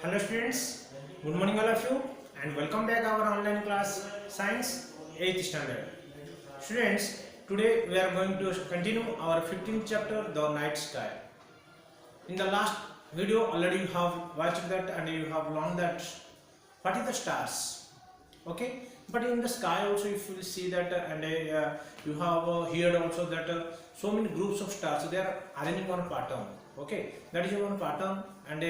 Hello students, good morning all of you and welcome back our online class Science 8th standard. Students, today we are going to continue our 15th chapter, The Night Sky. In the last video already you have watched that and you have learned that what is the stars, okay? But in the sky also if you will see that you have heard also that so many groups of stars, they are arranging on a pattern, okay? That is one pattern and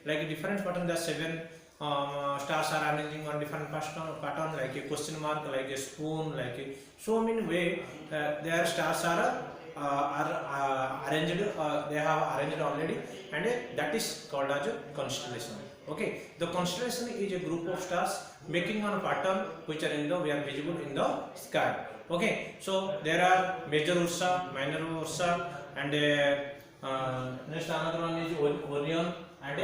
like a different pattern, the seven stars are arranging on different pattern like a question mark, like a spoon, like a, so many way their stars are arranged, they have arranged already, and that is called as a constellation. Okay, the constellation is a group of stars making on a pattern which are we are visible in the sky. Okay, so there are major Ursa, minor Ursa, and next another one is Orion and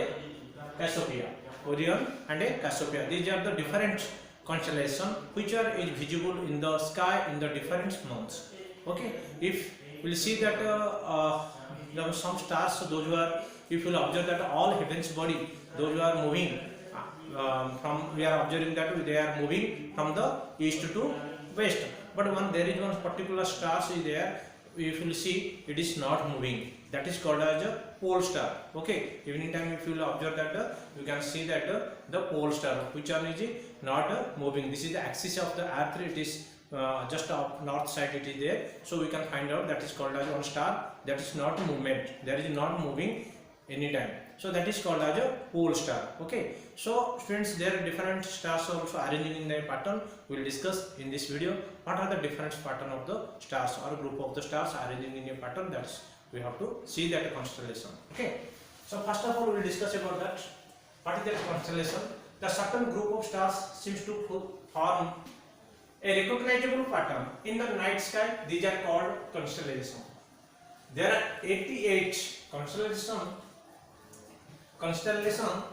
Cassiopeia. Orion and Cassiopeia. These are the different constellations which are visible in the sky in the different months. Okay, if we'll see that there are some stars, those who are, if you will observe that all heavens body, those who are moving from, we are observing that they are moving from the east to west. But one, there is one particular star is there, if you will see it is not moving, that is called as a pole star. Okay, evening time if you will observe that you can see that the pole star which one is not moving. This is the axis of the earth, it is just up north side it is there, so we can find out that is called as one star that is not movement, that is not moving anytime, so that is called as a pole star. Okay, so students, there are different stars also arranging in their pattern. We will discuss in this video what are the different pattern of the stars or group of the stars arranging in a pattern. That's we have to see that constellation. Okay, so first of all we will discuss about that what is that constellation. The certain group of stars seems to form a recognizable pattern in the night sky. These are called constellations. There are 88 constellations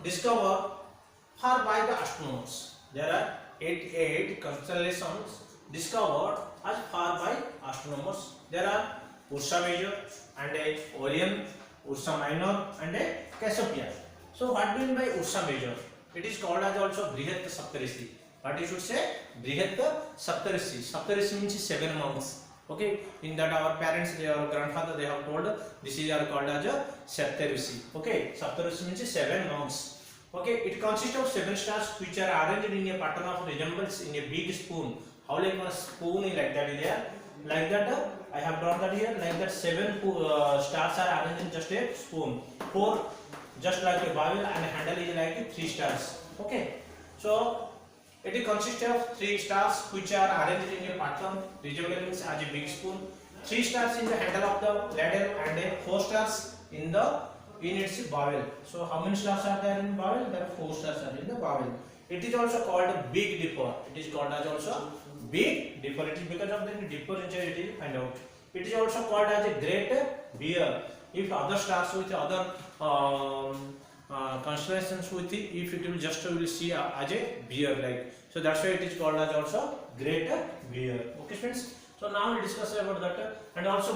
discovered by the astronomers. There are 88 constellations discovered as far by astronomers. There are Ursa Major and Orion, Ursa Minor and Cassiopeia. So what do you mean by Ursa Major? It is called as also Brihat Saptarishi. What you should say? Brihat Saptarishi. Saptarishi means 7 months. Okay, in that our parents, our grandfather, they have told this is called as a Saptarishi. Okay, Saptarishi means 7 months. Okay, it consists of 7 stars which are arranged in a pattern of resemblance in a big spoon. How like a spoon is like that is there? Like that I have drawn that here. Like that 7 stars are arranged in just a spoon. 4 just like a bowl, and handle is like 3 stars. Okay, so it consists of 3 stars which are arranged in a pattern resembling as a big spoon. 3 stars in the handle of the ladle and 4 stars in its bowl. So how many stars are there in bowl? There are 4 stars are in the bowl. It is also called Big Dipper. It is called as also Big Dipper. It is because of the dipper it is find out. It is also called as a Great Bear. If other stars with other constellations with it, if it will just will see as a bear like, so that's why it is called as also Great Bear. Okay friends, so now we discuss about that, and also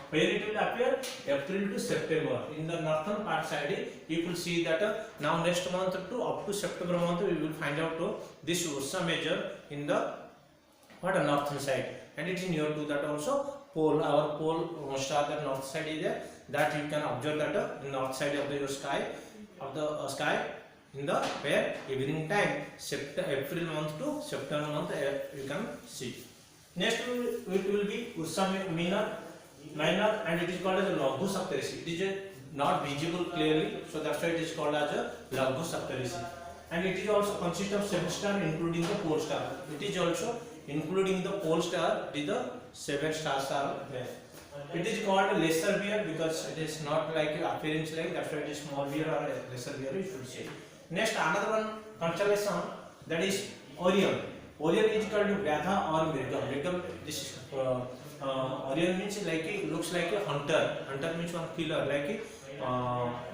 where it will appear, April to September in the northern part side. You will see that now next month to up to September month we will find out this Ursa Major in the northern side, and it is near to that also pole, our pole star, the north side is there, that you can observe that the north side of the sky in the where evening time, April month to September month you can see. Next it will be Ursa Minor, and it is called as a Laghu Saptarishi. It is not visible clearly, so that's why it is called as a Laghu Saptarishi. And it is also consists of 7 stars including the pole star. It is also including the pole star, it is the 7 stars are there. It is called lesser bear because it is not like appearance like, that's why it is small bear or lesser bear you should say. Next another one constellation, that is Orion. Orion is called Vyadha or Mrigam. This Orion means like it looks like a hunter. Hunter means one killer, like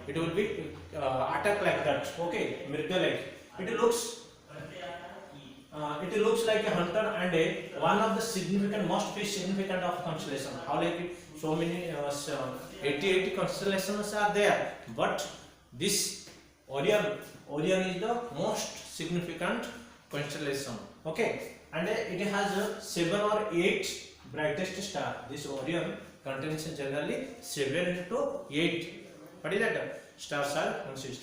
it will be attack like that. Okay, Mriga like it looks like a hunter and one of the significant, most significant of constellation. How like so many 80 constellations are there, but this Orion is the most significant constellation. Okay, and it has 7 or 8 brightest star. This Orion contains generally 7 to 8. What is that? Stars are consist.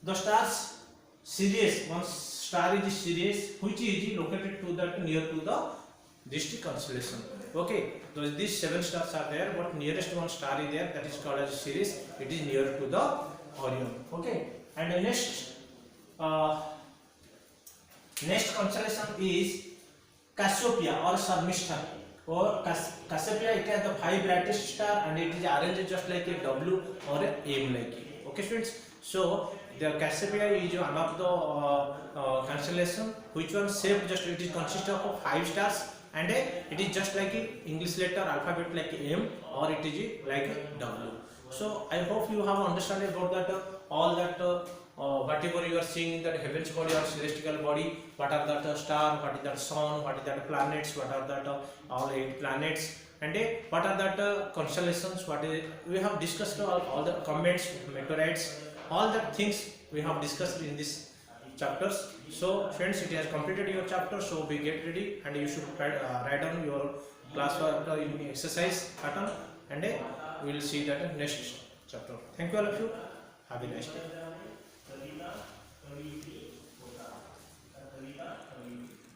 The stars Sirius, one star is Sirius, which is located to that near to the district constellation. Okay, so these 7 stars are there, but nearest one star is there, that is called as Sirius. It is near to the Orion. Okay, and the next constellation is Cassiopeia or Shortmistar. Or Cassiopeia, it has the 5 brightest star and it is arranged just like a W or a M like it. Okay, students. So the Cassiopeia is one of the constellation which one shaped just it is consist of 5 stars and it is just like a English letter alphabet like M or it is like a W. So I hope you have understood about that all that whatever you are seeing in that heavens body or celestial body, what are that star, what is that sun, what is that planets, what are that all 8 planets, and what are that constellations, what is we have discussed all the comets, meteorites, all the things we have discussed in this chapters. So friends, it has completed your chapter, so be get ready and you should write down your class work in exercise pattern and we will see that next chapter. Thank you all of you. Have a nice day.